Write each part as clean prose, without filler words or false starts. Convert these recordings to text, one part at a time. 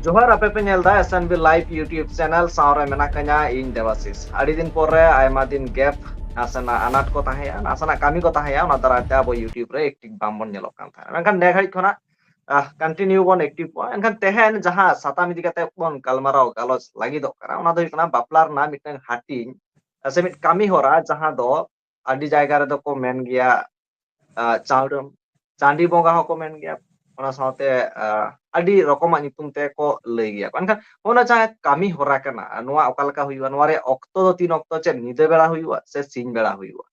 जोहार आपे पे नेलदा एसएनबी लाइव यूट्यूब चैनल सावरे मेना कन्या इन देवासिस आड़ी दिन पोरे आयमा दिन गैप नासना अनाट को ताहेया नासना कामी को ताहेया ओना दराते अब यूट्यूब रे एक्टिव बामबन नेलो कान था मेनखान ने घाड़ी खना कंटिन्यू बन एक्टिव को एनखान तेहेन जहां साताम इदी कते बन गालमाराव गालोच लागि दो करा ओना दो कना बापलार ना मिटन हाटिन से मिट कामी होरा जहां दो आडी जायगा रे दो को मेन गया चाउडम चांदी बोंगा हो को मेन गया ओना साथे ᱟᱹᱰᱤ ᱨᱚᱠᱚᱢᱟᱜ ᱧᱩᱛᱩᱢ ᱛᱮᱠᱚ ᱞᱟᱹᱭ ᱜᱮᱭᱟ ᱠᱚ ᱮᱱᱠᱷᱟᱱ ᱚᱱᱟ ᱡᱟᱦᱟᱸ ᱠᱟᱹᱢᱤ ᱦᱚᱨᱟ ᱠᱟᱱᱟ ᱱᱚᱣᱟ ᱚᱠᱟ ᱞᱮᱠᱟ ᱦᱩᱭᱩᱜᱼᱟ ᱱᱚᱣᱟ ᱨᱮ ᱚᱠᱛᱚ ᱫᱚ ᱛᱤᱱ ᱚᱠᱛᱚ ᱪᱮᱫ ᱧᱤᱫᱟᱹ ᱵᱮᱲᱟ ᱦᱩᱭᱩᱜᱼᱟ ᱥᱮ ᱥᱤᱧ ᱵᱮᱲᱟ ᱦᱩᱭᱩᱜᱼᱟ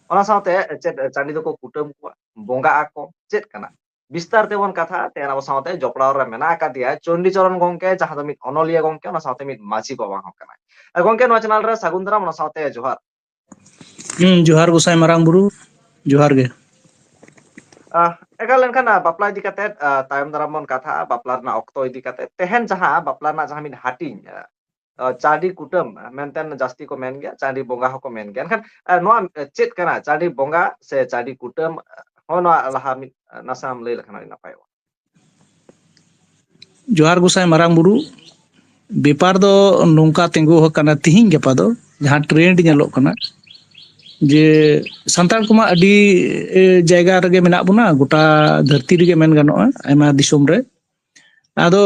ᱚᱱᱟ ᱥᱟᱶᱛᱮ ᱪᱮᱫ ᱪᱟᱹᱰᱤ ᱫᱚᱠᱚ ᱠᱩᱴᱟᱹᱢ ᱠᱚᱣᱟ ᱵᱚᱸᱜᱟ ᱟᱠᱚ ᱪᱮᱫ ᱠᱟᱱᱟ ᱵᱤᱥᱛᱟᱨ ᱛᱮᱵᱚᱱ ᱠᱟᱛᱷᱟ ᱛᱮᱱ ᱟᱵᱚ ᱥᱟᱶᱛᱮ ᱡᱚᱯᱲᱟᱣ ᱨᱮ ᱢᱮᱱᱟᱜ ᱟᱠᱟᱫᱮᱭᱟ ᱪᱚᱱᱰᱤᱪᱚᱨᱚᱱ ᱜᱚᱝᱠᱮ ᱡᱟᱦᱟᱸ ᱫᱚ ᱢᱤᱫ ᱚᱱᱚᱞᱤᱭᱟᱹ ᱜᱚᱝᱠᱮ ᱚᱱᱟ ᱥᱟᱶᱛᱮ ᱢᱤᱫ ᱢᱟᱹᱡᱷᱤ ᱵᱟᱵᱟ ᱦᱚᱸ ᱠᱟᱱᱟᱭ ᱜᱚᱝᱠᱮ ᱱᱚᱣᱟ ᱪᱮᱱᱮᱞ ᱨᱮ ᱥᱟᱹᱜᱩᱱ ᱫᱟᱨᱟᱢ ᱚᱱᱟ ᱥᱟᱶᱛᱮ ᱡᱚᱦᱟᱨ जोहार गोसाई मारांग बुरु जोहार गे एकाल लेनखान बापला इदी कते तायम दाराम बन कथा बापला रना ऑक्तो इदी कते तेहन जहां बापला रना जहां मिन हाटिंग चाडी कुटम मेनतेन जास्ती को मेन गया चाडी बोंगा हो को मेन गया एनखान नोआ चेत कना चाडी बोंगा से चाडी कुटम हो नोआ लहा मिन नासाम लई लखना नापाय जोहार गोसाई मारांग बुरु बेपार दो नोंका तेंगु हो कना तिहिं गपा दो जहां ट्रेंड नेलो कना जे संताल कुमा अडी जायगा रगे मेना बुना गोटा धरती रगे मेन गानोआ आयमा दिसोम रे आदो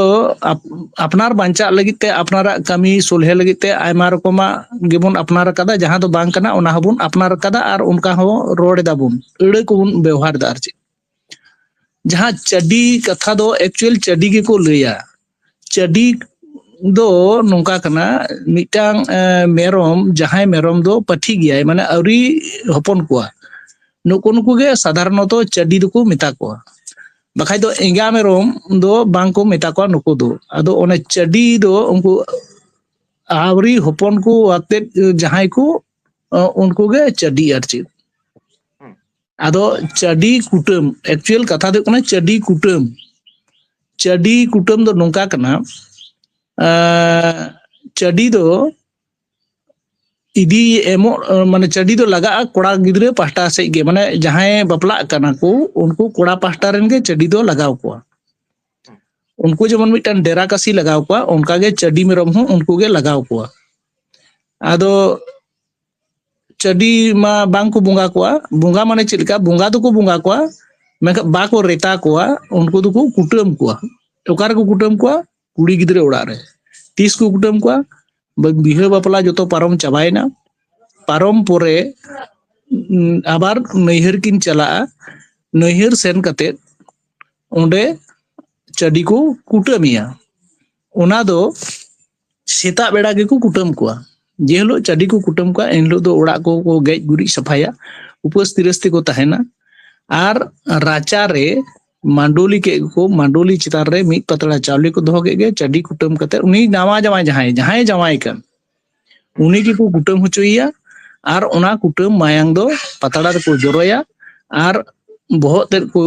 अपनार बांचा लगित ते अपनारा कमी सोलहे लगित ते आयमा रकमा गेबोन अपनार कदा जहां दो बांग कना ओना हबुन अपनार कदा आर उनका हो रोड दाबुन एड़े कोबुन व्यवहार दार चे जहां चडी कथा दो एक्चुअल चडी के को लैया चडी दो नोंका कना मिटांग मेरम जहां मेरम दो पठी गया माने अवरी हपन कुआ नुको नुको गे साधारणत चडी दो को मेता कुआ बखाय दो एंगा मेरम दो बांग को मेता कुआ नुको दो आदो ओने चडी दो उनको आवरी हपन को आते जहां को उनको गे चडी आरची आदो चडी कुटम एक्चुअल कथा दो कना चडी कुटम दो नोंका कना चडी दो इदी एमो माने चडी दो लगा कोड़ा गिद्रे पास्टा से गे माने जहां बापला कना को उनको कोड़ा पास्टा रेन गे चडी दो लगाव को उनको जेमन मिटन डेरा कासी लगाव को उनका गे चडी मेरम हो उनको गे लगाव को आदो चडी मा बांग को बोंगा माने चिलका बोंगा दो को बोंगा को मेका बा को रेता को उनको दो को कुटम को ओकार को कुटम को कुड़ी गिद्रे उड़ा रे तीस को कुटम को बिहा बापला जो तो पारम चाबायना पारम पोरे आबार नैहर किन चला नैहर सेन कते ओंडे चडी को कुटमिया ओना दो सेता बेड़ा के को कुटम को जे हलो चडी को कुटम को एनलो दो ओड़ा को गेज गुरी सफाया उपस तिरस्ती को तहेना आर राचा रे मांडोली के को मांडोली चितार रे मिट पतला चावली को दोह के चडी कुटम कते उनी नावा जमाय जहां जमाय कन उनी की को कुटम होचोइया आर ओना कुटम मायांग दो पतला रे को जरोया आर बहत ते को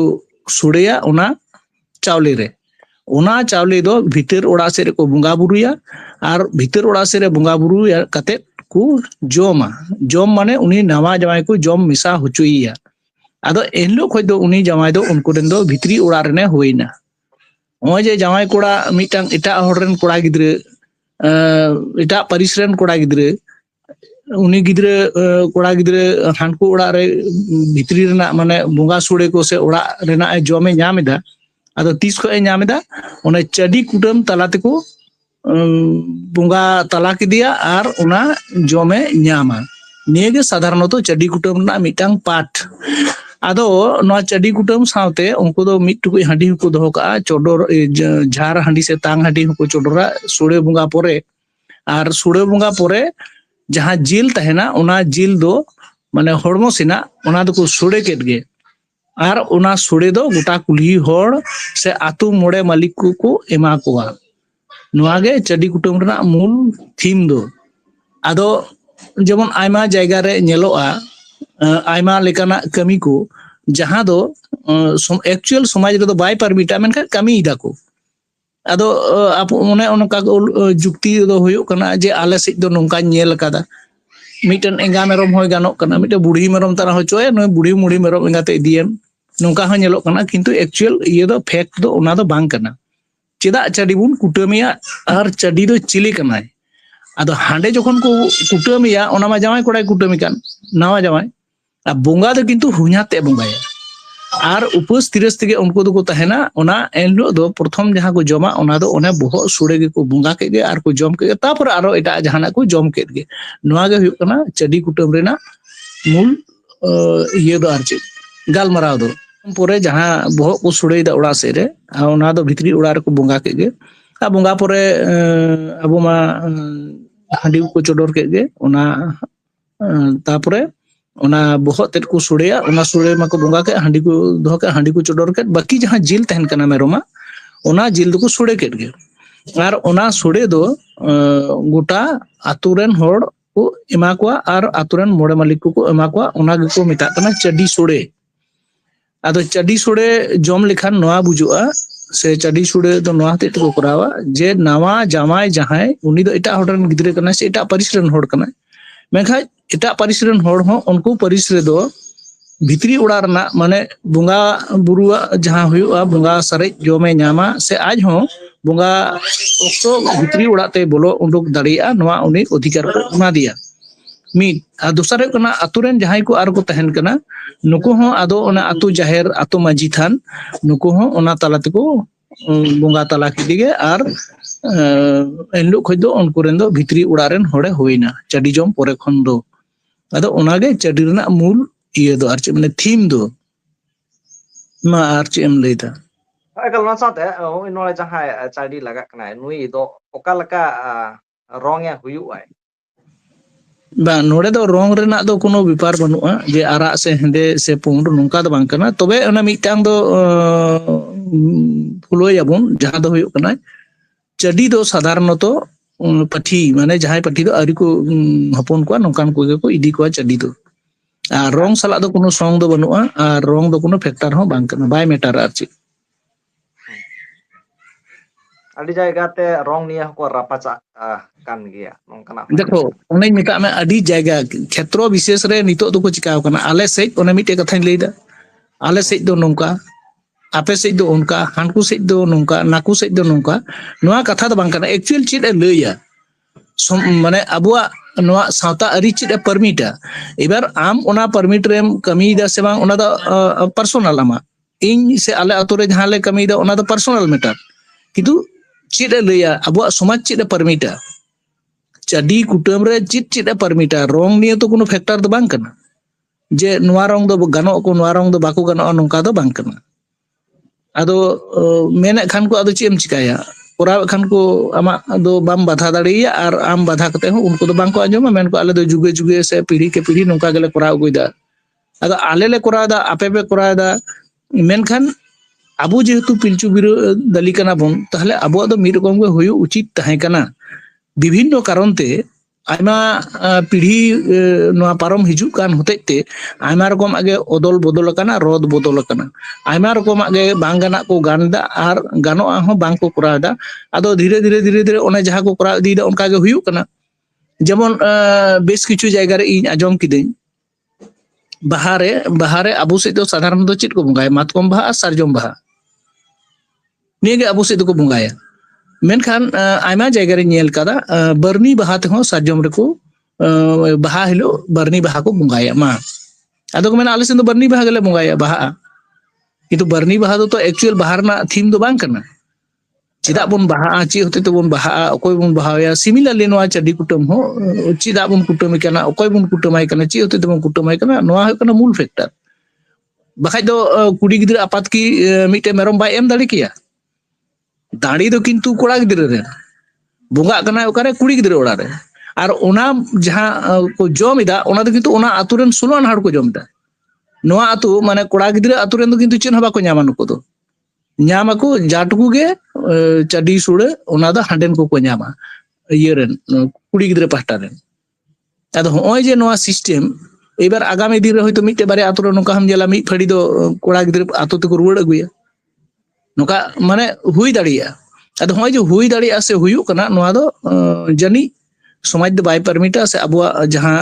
सुड़ेया ओना चावली दो भीतर ओड़ा से रे को बुंगा बुरुया आर भीतर ओड़ा से रे बुंगा बुरु कते को जम माने उनी नावा जमाय को जम मिसा होचोइया आदो एनलो खoj दो उनी जमाय दो उनको रेन दो भितरी ओड़ा रेने होइना ओय जे जमाय कोड़ा मिटांग एटा हर रेन कोड़ा गिद्रे एटा परिस रेन कोड़ा गिद्रे उनी गिद्रे कोड़ा गिद्रे हानको ओड़ा रे भितरी रेना माने बोंगा सुड़े को से ओड़ा रेना जमे ᱧᱟᱢᱮᱫᱟ आदो तीस को ᱧᱟᱢᱮᱫᱟ ओने चडी कुटम तलाते को बोंगा तला किदिया आर ओना जमे ᱧामा निये साधारणत चडी कुटम ना मिटांग पाठ आदो नोआ चडी कुटम सावते उनको दो मिट टुकुई हांडी को दोहो का चोडोर झार हांडी से तांग हांडी को चोडोरा सुड़े बुंगा पोरे आर सुड़े बुंगा पोरे जहां जिल तहेना ओना जिल दो माने हड़मो सिना ओना दो को सुड़े केट गे आर ओना सुड़े दो गोटा कुल्ही होड़ से आतु मोड़े मालिक को एमा कोआ नोआ गे चडी कुटम रना मूल थीम दो आदो जेमन आयमा जायगा रे नेलोआ आयमा लेकाना कमी को जहां दो एक्चुअल समाज रे दो बाय परमिटा मेनका कमी इदा को आदो आप ओने ओनका जुक्ति दो होयो कना जे आले से दो नोंका नेल कदा मिटन एंगा मेरम होय गानो कना मिटे बुढ़ी मेरम तारा होचोय नो बुढ़ी मुढ़ी मेरम एंगाते इदियन नोंका हो नेलो कना किंतु एक्चुअल ये दो फैक्ट दो ओना दो बांग कना चेदा चाडी बुन कुटमिया और चाडी दो चिली कनाय आदो हांडे जखन को कुटमिया ओना मा जामाई कोड़ाय कुटमी कान नावा जामाई आ बोंगा दो किंतु हुኛते बोंगाया और उपास तिरस तेगे उनको दो को तहना ओना एनलो दो प्रथम जहां को जमा ओना दो ओने बोहो सुड़े गे को बोंगा के गे और को जम के तापर आरो एटा जहाना को जम के गे नोआ गे हुयु कना चाडी कुटम रेना मूल ये दो आर चेद गालमाराव दो पोरे जहां बोहो को सुड़े दा उड़ा से रे ओना दो भितरी उड़ा रे को बोंगा के गे आ बोंगा पोरे अबो मा हांडी को चोडोर के गे ओना तापरे ओना बोहत तेट को सुड़ेया ओना सुड़े मा को बोंगा के हांडी को दोह के हांडी को चोडोर के बाकी जहां जिल तहन कना मेरोमा ओना जिल दो को सुड़े के गे और ओना सुड़े दो गोटा आतुरेन होड़ को एमा को और आतुरेन मोड़े मालिक को एमा को ओना गे को मेता कना चाडी सुड़े आदो चाडी सुड़े जम लेखान नोआ बुजुआ से चाडी सुड़े दो नोआ ते को करावा जे नावा जामाई जहां उनी दो एटा होड़न गिदरे कना से एटा परिसरन होड़ कना मेखा एटा परिसरन होड़ हो उनको परिसर दो भितरी उड़ा रना माने बोंगा बुरुआ जहां हुआ बोंगा सरे जमे नामा से आज हो बोंगा ओक्तो भितरी उड़ाते बोलो उंडुक दाड़िया नोआ उनी अधिकार को एमा दिया मीट आ दोसर कना आतुरेन जहां को आर को तहन कना नुको हो आदो ओना आतु जाहेर आतु माजी थान नुको हो ओना तालाते को बोंगा ताला किदिगे आर एनलो खदो उनको रेन दो भितरी उड़ारेन होड़े होइना चाडी जम पोरे खन दो आदो ओनागे चाडी रेना मूल ये दो आर माने थीम दो मा आर एम लेदा एकल ना साथे नोले जहां चाडी लगा कना नुई दो ओका लका रंग या हुयु आय बा नोड़े दो रंग रेना दो कोनो विपार बनुआ जे आरा से हेंदे से पुंड नोंका दो बांग कना तबे ओना मिटांग दो फुलो याबुन जहां दो हुयु कना चाडी दो साधारणतो पठी माने जहां पठी दो आरी को हपन को नोंकान को इदी को चाडी दो आ रंग साला दो कोनो संग दो बनुआ आ रंग दो कोनो फैक्टर हो बांग कना बाय मेटार आरची अड़ी जायगा ते रंग निया को रापाचा कान गया नोंकाना देखो ओने मिटा में अड़ी जायगा क्षेत्र विशेष रे नितो दो को चिकाव कना आले से ओने मिटे कथाई लेदा आले से दो नोंका आपे से दो उनका हानकू से दो नोंका नाकू से दो नोंका नोआ कथा दो बांग कना एक्चुअल चीज ए लैया माने अबुआ नोआ सावता अरी चीज ए परमिटा एबार आम ओना परमिट रेम कमी दा से बांग ओना दा पर्सनल आमा इन से आले आतो रे जहां ले कमी दा ओना दा पर्सनल मैटर किंतु चीज ए लैया अबुआ समाज चीज ए परमिटा चाडी कुटम रे चीज ए परमिटा रंग निये तो कोनो फैक्टर दो बांग कना जे नोआ रंग दो गानो को नोआ रंग दो बाको गानो नोंका दो बांग कना आदो मेने खान को आदो चेम चिकाया कोराव खान को आमा दो बाम बाधा दाड़िया और आम बाधा कते हो उनको दो बांग को आंजमा मेन को आले दो जुगे जुगे से पीढ़ी के पीढ़ी नोंका गेले कोराव गइदा आदो आले ले कोराव दा आपे पे कोराव दा मेन खान आबो जेहेतु पिलचु बिरो दली कना बोन ताहले आबो दो मिर रकम गे होयो उचित ताहे कना विभिन्न कारण ते आयमा पीढ़ी नोआ पारम हिजुक कान होतेते आयमा रकम आगे ओदल बदल कना रद बदल कना आयमा रकम आगे बांग गाना को गानदा आर गानो हो बांग को करादा आदो धीरे धीरे धीरे धीरे ओना जहां को करा दीदा उनका गे हुयु कना जेमन बेस किछु जायगा रे इन आजम किदेन बाहारे अबो से दो साधारण दो चित को बुंगाय मातकम बाहा सारजम बाहा निगे अबो से दो को बुंगाया मेनखान आयमा जायगा रे नेल कादा बरनी बाहा ते हो सारजम रे को बाहा हिलो बरनी बाहा को बुंगाया मा आदो को मेना आले से दो बरनी बाहा गेले बुंगाया बाहा किंतु बरनी बाहा तो एक्चुअल बाहर ना थीम दो बांग कना चिदा बोन बाहा ची होते तो बोन बाहा ओकोय बोन बाहाया सिमिलरली नोआ चाडी कुटम हो चिदा बोन कुटम कना ओकोय बोन कुटमाय कना ची होते तो बोन कुटमाय कना नोआ हो कना मूल फैक्टर बाखाय दो कुड़ी गिदरा आपात की मिटे मेरम बाय एम दाड़ी किया दाड़ी दो किंतु कोड़ा गिदरा रे बोंगा कना ओकारे कुड़ी गिदरा ओड़ा रे और ओना जहां को जमिदा ओना दो किंतु ओना आतुरेन 16 हाड़ को जमदा नोआ आतु माने कोड़ा गिदरा आतुरेन दो किंतु चिन हबा को न्यामा नुको दो न्यामा को जाटकू गे चाडी सुड़े ओना दा हांडेन को न्यामा इयरेन कुड़ी गिदरा पास्टा रेन आदो होय जे नोआ सिस्टम एबार आगामी दिन रे होयतो मिटे बारे आतुरे नोका हम जेला मी फड़ी दो कोड़ा गिदरा आतु ते को रुवाड़ अगुया नोका माने हुई दाड़िया आदो होय जे हुई दाड़िया से हुयु कना नोआ दो जनी समाज दो बाय परमिटा से अबुआ जहां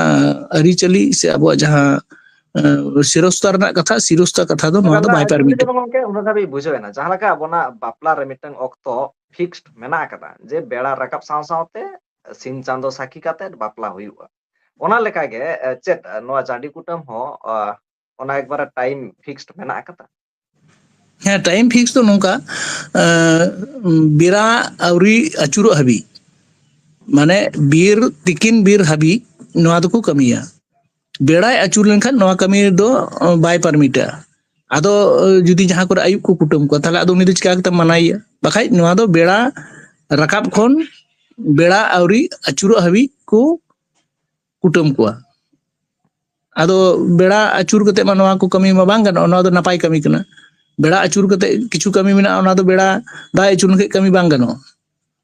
अरी चली से अबुआ जहां सिरोस्ता रना कथा दो नोआ दो बाय परमिटा गमके उना धाबी बुझो ना जहां लका बना बापला रे mitten ऑक्तो fixed mena kada je bera rakap saw sawte sin chando sakhi kate bapla huyuga ona leka ge chet noa chandi kutam ho ona ekbara time fixed mena kada ᱦᱮᱸ time fix ᱫᱚ ᱱᱚᱝᱠᱟ ᱵᱮᱲᱟ ᱟᱹᱣᱨᱤ ᱟᱹᱪᱩᱨᱚᱜ ᱦᱟᱹᱵᱤᱡ ᱢᱟᱱᱮ ᱵᱤᱨ ᱛᱤᱠᱤᱱ ᱵᱤᱨ ᱦᱟᱹᱵᱤᱡ ᱱᱚᱣᱟ ᱫᱚᱠᱚ ᱠᱟᱹᱢᱤᱭᱟ ᱵᱮᱲᱟᱭ ᱟᱹᱪᱩᱨ ᱞᱮᱱᱠᱷᱟᱱ ᱱᱚᱣᱟ ᱠᱟᱹᱢᱤ ᱫᱚ ᱵᱟᱭ ᱯᱟᱨᱢᱤᱴᱟ ᱟᱫᱚ ᱡᱩᱫᱤ ᱡᱟᱦᱟᱸ ᱠᱚᱨᱮ ᱟᱭᱩᱵ ᱠᱚ ᱠᱩᱴᱟᱹᱢ ᱠᱚᱣᱟ ᱛᱟᱦᱞᱮ ᱟᱫᱚ ᱩᱱᱤ ᱫᱚ ᱪᱤᱠᱟ ᱠᱟᱛᱮ ᱢᱟᱱᱟᱭᱮᱭᱟ ᱵᱟᱠᱷᱟᱡ ᱱᱚᱣᱟ ᱫᱚ ᱵᱮᱲᱟ ᱨᱟᱠᱟᱵ ᱠᱷᱚᱱ ᱵᱮᱲᱟ ᱟᱹᱣᱨᱤ ᱟᱹᱪᱩᱨᱚᱜ ᱦᱟᱹᱵᱤᱡ ᱠᱚ ᱠᱩᱴᱟᱹᱢ ᱠᱚᱣᱟ ᱟᱫᱚ ᱵᱮᱲᱟ ᱟᱹᱪᱩᱨ ᱠᱟᱛᱮ ᱢᱟ ᱱᱚᱣᱟ ᱠᱚ ᱠᱟᱹᱢᱤ ᱢᱟ ᱵᱟᱝ ᱜᱟᱱᱚᱜᱼᱟ ᱱᱚᱣᱟ ᱫᱚ ᱱᱟᱯᱟᱭ ᱠᱟᱹᱢᱤ ᱠᱟᱱᱟ ᱵᱮᱲᱟ ᱟᱹᱪᱩᱨ ᱠᱟᱛᱮ ᱠᱤᱪᱷᱩ ᱠᱟᱹᱢᱤ ᱢᱮᱱᱟᱜᱼᱟ ᱚᱱᱟ ᱫᱚ ᱵᱮᱲᱟ ᱵᱟᱭ ᱟᱹᱪᱩᱨ ᱞᱮᱱᱠᱷᱟᱡ ᱠᱟᱹᱢᱤ ᱵᱟᱝ ᱜᱟᱱᱚᱜᱼᱟ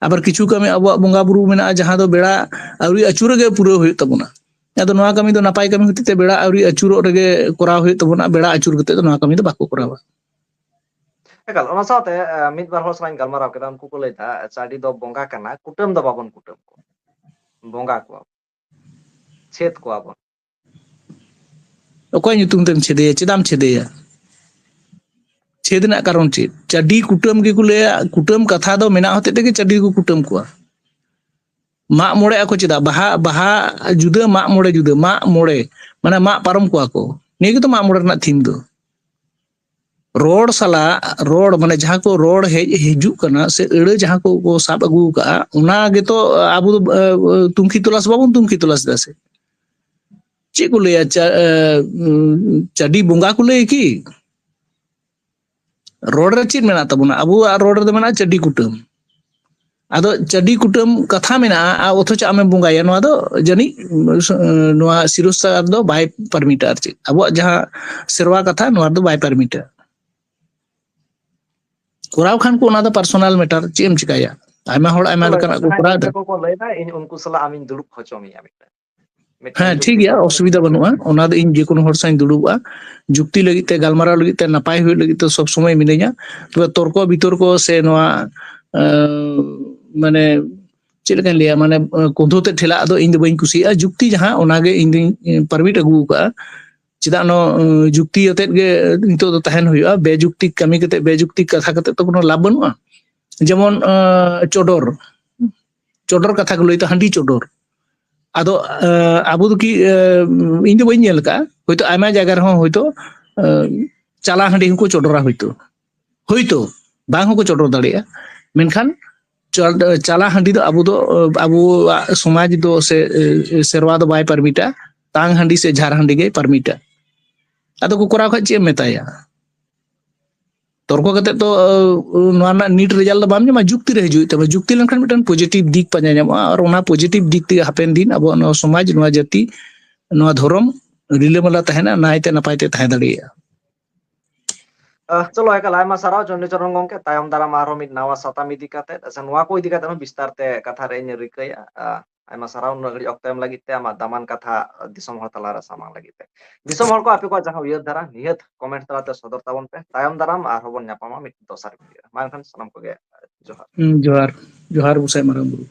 ᱟᱵᱟᱨ ᱠᱤᱪᱷᱩ ᱠᱟᱹᱢᱤ ᱟᱵᱚᱣᱟᱜ ᱵᱚᱸᱜᱟ ᱵᱩᱨᱩ ᱢᱮᱱᱟᱜᱼᱟ ᱡᱟᱦᱟᱸ ᱫᱚ ᱵᱮᱲᱟ ᱟᱹᱣᱨි ᱟᱹᱪᱩᱨ ᱨᱮᱜᱮ ᱯᱩᱨᱟᱹᱣ ᱦᱩᱭᱩᱜ ᱛᱟᱵᱚᱱᱟ ᱟᱫᱚ ᱱᱚᱣᱟ ᱠᱟᱹᱢᱤ ᱫᱚ ᱱᱟᱯᱟᱭ ᱠᱟᱹᱢᱤ ᱦᱚᱛᱮᱡ ᱛᱮ ᱵᱮᱲᱟ ᱟᱹᱣᱨᱤ ᱟᱹᱪᱩᱨᱚᱜ ᱨᱮᱜᱮ ᱠᱚᱨᱟᱣ ᱦᱩᱭᱩᱜ ᱛᱟᱵᱚᱱᱟ ᱵᱮᱲᱟ ᱟᱹᱪᱩᱨ ᱠᱟᱛᱮ ᱫᱚ ᱱᱚᱣᱟ ᱠᱟᱹᱢᱤ ᱫᱚ ᱵᱟᱠᱚ ᱠᱚᱨᱟᱣᱟ ekal ona sawte mid bar hor salang galmaraw keda unku ko lay da chadi do bonga kana kutam do babon kutam ko bonga ko chet ko abon ᱚᱠᱚᱭ ᱧᱩᱛᱩᱢ ᱛᱮᱢ ᱪᱷᱮᱫᱮᱭᱟ ᱪᱮᱫᱟᱢ ᱪᱷᱮᱫᱮᱭᱟ ᱪᱷᱮᱫ ᱨᱮᱱᱟᱜ ᱠᱟᱨᱚᱱ ᱪᱮᱫ ᱪᱟᱹᱰᱤ ᱠᱩᱴᱟᱹᱢ ᱜᱮᱠᱚ ᱞᱟᱹᱭᱟ ᱠᱩᱴᱟᱹᱢ ᱠᱟᱛᱷᱟ ᱫᱚ ᱢᱮᱱᱟᱜ ᱦᱚᱛᱮᱡ ᱛᱮᱜᱮ ᱪᱟᱹᱰᱤ ᱠᱚ ᱠᱩᱴᱟᱹᱢ ᱠᱚᱣᱟ ᱢᱟᱜ ᱢᱚᱬᱮ ᱟᱠᱚ ᱪᱮᱫᱟᱜ ᱵᱟᱦᱟ ᱡᱩᱫᱟᱹ ᱢᱟᱜ ᱢᱚᱬᱮ ᱡᱩᱫᱟᱹ ᱢᱟᱜ ᱢᱚᱬᱮ ᱢᱟᱱᱮ ᱢᱟᱜ ᱯᱟᱨᱚᱢ ᱠᱚᱣᱟ ᱠᱚ ᱱᱤᱭᱟᱹ ᱜᱮᱛᱚ ᱢᱟᱜ ᱢᱚᱬᱮ ᱨᱮᱱᱟᱜ ᱛᱷᱤᱢ ᱫᱚ ᱨᱚᱲ ᱥᱟᱞᱟᱜ ᱨᱚᱲ ᱢᱟᱱᱮ ᱡᱟᱦᱟᱸ ᱠᱚ ᱨᱚᱲ ᱦᱤᱡᱩᱜ ᱠᱟᱱᱟ ᱥᱮ ᱟᱹᱲᱟᱹ ᱡᱟᱦᱟᱸ ᱠᱚ ᱥᱟᱵ ᱟᱹᱜᱩ ᱠᱟᱜᱼᱟ ᱚᱱᱟ ᱜᱮᱛᱚ ᱟᱵᱚ ᱫᱚ ᱛᱩᱱᱠᱷᱤ ᱛᱚᱞᱟᱥ ᱵᱟᱵᱚᱱ ᱛᱩᱱᱠᱷᱤ ᱛᱚᱞᱟᱥ ᱫᱟ ᱥᱮ ᱪᱮᱫ ᱠᱚ ᱞᱟᱹᱭᱟ ᱪᱟᱹᱰᱤ ᱵᱚᱸᱜᱟ ᱠᱚ ᱞᱟᱹᱭᱟ ᱠᱤ ᱨᱚᱲ ᱨᱮ ᱪᱮᱫ ᱢᱮᱱᱟᱜ ᱛᱟᱵᱚᱱᱟ ᱟᱵᱚᱣᱟᱜ ᱨᱚᱲ ᱨᱮᱫᱚ ᱢᱮᱱᱟᱜᱼᱟ ᱪᱟᱹᱰᱤ ᱠᱩᱴᱟᱹᱢ ᱟᱫᱚ ᱪᱟᱹᱰᱤ ᱠᱩᱴᱟᱹᱢ ᱠᱟᱛᱷᱟ ᱢᱮᱱᱟᱜᱼᱟ ᱚᱛᱷᱚᱪᱚ ᱟᱢᱮᱢ ᱵᱚᱸᱜᱟᱭᱟ ᱱᱚᱣᱟ ᱫᱚ ᱡᱟᱹᱱᱤᱡ ᱱᱚᱣᱟ ᱥᱤᱨᱚᱥᱛᱟ ᱫᱚ ᱵᱟᱭ ᱯᱟᱨᱢᱤᱴᱟ ᱟᱨ ᱪᱮᱫ ᱟᱵᱚᱣᱟᱜ ᱡᱟᱦᱟᱸ ᱥᱮᱨᱣᱟ ᱠᱟᱛᱷᱟ ᱱᱚᱣᱟ ᱫᱚ ᱵᱟᱭ ᱯᱟᱨᱢᱤᱴᱟ ᱠᱚᱨᱟᱣ ᱠᱷᱟᱱ ᱠᱚ ᱚᱱᱟ ᱫᱚ ᱯᱟᱨᱥᱚᱱᱟᱞ ᱢᱮᱴᱟᱨ ᱪᱮᱫ ᱮᱢ ᱪᱤᱠᱟᱹᱭᱟ ᱟᱭᱢᱟ ᱦᱚᱲ ᱟᱭᱢᱟ ᱞᱮᱠᱟᱱᱟᱜ ᱠᱚ jahan ᱠᱚᱨᱟᱣ gomke ᱮᱫᱟ ko lay da in unku sala amin dulub hocho miya ᱦᱮᱸ mitten ᱴᱷᱤक jukti ᱜᱮᱭᱟ sarta ᱚᱥᱩᱵᱤᱫᱷᱟ ᱵᱟᱹᱱᱩᱜᱼᱟ ᱚᱱᱟ ᱫᱚ ᱤᱧ ᱡᱮᱠᱳᱱᱳ ᱦᱚᱲ ᱥᱟᱶ ᱤᱧ ᱫᱩᱲᱩᱵᱼᱟ ᱡᱩᱠᱛᱤ ᱞᱟᱹᱜᱤᱫ ᱛᱮ ᱜᱟᱞᱢᱟᱨᱟᱣ ᱞᱟᱹᱜᱤᱫ ᱛᱮ ᱱᱟᱯᱟᱭ ᱦᱩᱭᱩᱜ ᱞᱟᱹᱜᱤᱫ ᱛᱮ ᱥᱚᱵ ᱥᱚᱢᱚᱭ ᱢᱤᱱᱟᱹᱧᱟ ᱛᱚᱵᱮ ᱛᱚᱨᱠᱚ ᱵᱤᱛᱚᱨᱠᱚ ᱥᱮ ᱱᱚᱣᱟ ᱢᱟᱱᱮ ᱪᱮᱫ ᱞᱮᱠᱟᱧ ᱞᱟᱹᱭᱟ ᱢᱟᱱᱮ ᱠᱚᱫᱷᱚ ᱛᱮ ᱴᱷᱮᱞᱟᱜ ᱫᱚ ᱤᱧ ᱫᱚ ᱵᱟᱹᱧ ᱠᱩᱥᱤᱭᱟᱜᱼᱟ ᱡᱩᱠᱛᱤ ᱡᱟᱦᱟᱸ ᱚᱱᱟᱜᱮ ᱤᱧ ᱫᱩᱧ ᱯᱟᱨᱢᱤᱴ ᱟᱹᱜᱩ ᱠᱟᱜᱼᱟ ᱪᱮᱫᱟᱜ ᱱᱚᱣᱟ ᱡᱩᱠᱛᱤ ᱟᱛᱮᱫ ᱜᱮ ᱱᱤᱛᱚᱜ ᱫᱚ ᱛᱟᱦᱮᱱ ᱦᱩᱭᱩᱜᱼᱟ ᱵᱮᱡᱩᱠᱛᱤ ᱠᱟᱹᱢᱤ ᱠᱟᱛᱮ ᱵᱮᱡᱩᱠᱛᱤ ᱠᱟᱛᱷᱟ ᱠᱟᱛᱮ ᱛᱚ কোনো ᱞᱟᱵᱷ ᱵᱟᱹᱱᱩᱜᱼᱟ ᱡᱮᱢᱚᱱ ᱪᱚᱰᱚᱨ ᱠᱟᱛᱷᱟ ᱠᱚ ᱞᱟᱹᱭᱫᱟ ᱦᱟᱺᱰᱤ ᱪᱚᱰᱚᱨ ᱟᱫᱚ ᱟᱵᱚ ᱫᱚ ᱠᱤ ᱤᱧ ᱫᱚ ᱵᱟᱹᱧ ᱧᱮᱞ ᱠᱟᱜᱼᱟ ᱦᱚᱭᱛᱳ ᱟᱭᱢᱟ ᱡᱟᱭᱜᱟ ᱨᱮᱦᱚᱸ ᱦᱚᱭᱛᱳ ᱪᱟᱞᱟ ᱦᱟᱺᱰᱤ ᱦᱚᱸᱠᱚ ᱪᱚᱰᱚᱨᱟ ᱦᱚᱭᱛᱳ ᱵᱟᱝ ᱦᱚᱸᱠᱚ ᱪᱚᱰᱚᱨ ᱫᱟᱲᱮᱭᱟᱜᱼᱟ ᱢᱮᱱᱠᱷᱟᱱ ᱪᱟᱞᱟ ᱦᱟᱺᱰᱤ ᱫᱚ ᱟᱵᱚᱣᱟᱜ ᱥᱚᱢᱟᱡᱽ ᱫᱚ ᱥᱮ ᱥᱮᱨᱣᱟ ᱫᱚ ᱵᱟᱭ ᱯᱟᱨᱢᱤᱴᱟ ᱛᱟᱝ ᱦᱟᱺᱰᱤ ᱥᱮ ᱡᱷᱟᱨ ᱦᱟᱺᱰᱤ ᱜᱮ ᱯᱟᱨᱢᱤᱴᱟ ᱟᱫᱚ ᱠᱚ ᱠᱚᱨᱟᱣ ᱠᱷᱟᱡ ᱪᱮᱫ ᱮᱢ ᱢᱮᱛᱟᱭᱟ ᱛᱚᱨᱠᱚ ᱠᱟᱛᱮ ᱛᱚ ᱱᱚᱣᱟ ᱨᱮᱱᱟᱜ ᱱᱤᱴ ᱨᱮᱡᱟᱞᱴ ᱫᱚ ᱵᱟᱢ ᱧᱟᱢᱟ ᱡᱩᱠᱛᱤ ᱨᱮ ᱦᱤᱡᱩᱜ ᱛᱟᱢᱟ ᱡᱩᱠᱛᱤ ᱞᱮᱱᱠᱷᱟᱱ ᱢᱤᱫᱴᱟᱝ ᱯᱚᱡᱮᱴᱤᱵᱷ ᱫᱤᱠ ᱯᱟᱸᱡᱟ ᱧᱟᱢᱚᱜᱼᱟ ᱟᱨ ᱚᱱᱟ ᱯᱚᱡᱮᱴᱤᱵᱷ ᱫᱤᱠ ᱛᱮᱜᱮ ᱦᱟᱯᱮᱱ ᱫᱤᱱ ᱟᱵᱚᱣᱟᱜ ᱱᱚᱣᱟ ᱥᱚᱢᱟᱡᱽ ᱱᱚᱣᱟ ᱡᱟᱹᱛᱤ ᱱᱚᱣᱟ ᱫᱷᱚᱨᱚᱢ ᱨᱤᱞᱟᱹᱢᱟᱞᱟ ᱛᱟᱦᱮᱱᱟ ᱱᱟᱭᱛᱮ ᱱᱟᱯᱟᱭ ᱛᱮ ᱛᱟᱦᱮᱸ ᱫᱟᱲᱮᱭᱟᱜᱼᱟ cholo ekal ayma sarau Chondi Charan gomke tayom daram arho mid nawa satam idi kate se noa ko idi kate bistar te katha re ᱤᱧ ᱨᱤᱠᱟᱹᱭᱟ ayma sarau nunag ghadi ᱚᱠᱛᱚ ᱮᱢ ᱞᱟᱹᱜᱤᱫ ᱛᱮ ᱟᱢᱟᱜ ᱫᱟᱢᱟᱱ ᱠᱟᱛᱷᱟ ᱫᱤᱥᱚᱢ ᱦᱚᱲ ᱛᱟᱞᱟᱨᱮ ᱥᱟᱢᱟᱝ ᱞᱟᱹᱜᱤᱫ ᱛᱮ ᱫᱤᱥᱚᱢ ᱦᱚᱲ ᱠᱚ ᱟᱯᱮ ᱠᱚᱣᱟᱜ ᱡᱟᱦᱟᱸ ᱩᱭᱦᱟᱹᱨ ᱫᱷᱟᱨᱟ ᱱᱤᱦᱟᱹᱛ ᱠᱚᱢᱮᱱᱴ ᱛᱟᱞᱟᱛᱮ ᱥᱚᱫᱚᱨ ᱛᱟᱵᱚᱱ ᱯᱮ ᱛᱟᱭᱚᱢ ᱫᱟᱨᱟᱢ ᱟᱨᱦᱚᱸ ᱵᱚᱱ ᱧᱟᱯᱟᱢᱟ ᱢᱤᱫ ᱫᱚᱥᱟᱨ ᱵᱷᱤᱰᱤᱭᱳ ᱨᱮ ᱢᱟ ᱮᱱᱠᱷᱟᱱ ᱥᱟᱱᱟᱢ ᱠᱚᱜᱮ ᱡᱚᱦᱟᱨ ᱡᱚᱦᱟᱨ ᱜᱚᱸᱥᱟᱭ ᱢᱟᱨᱟᱝ ᱵᱩᱨᱩ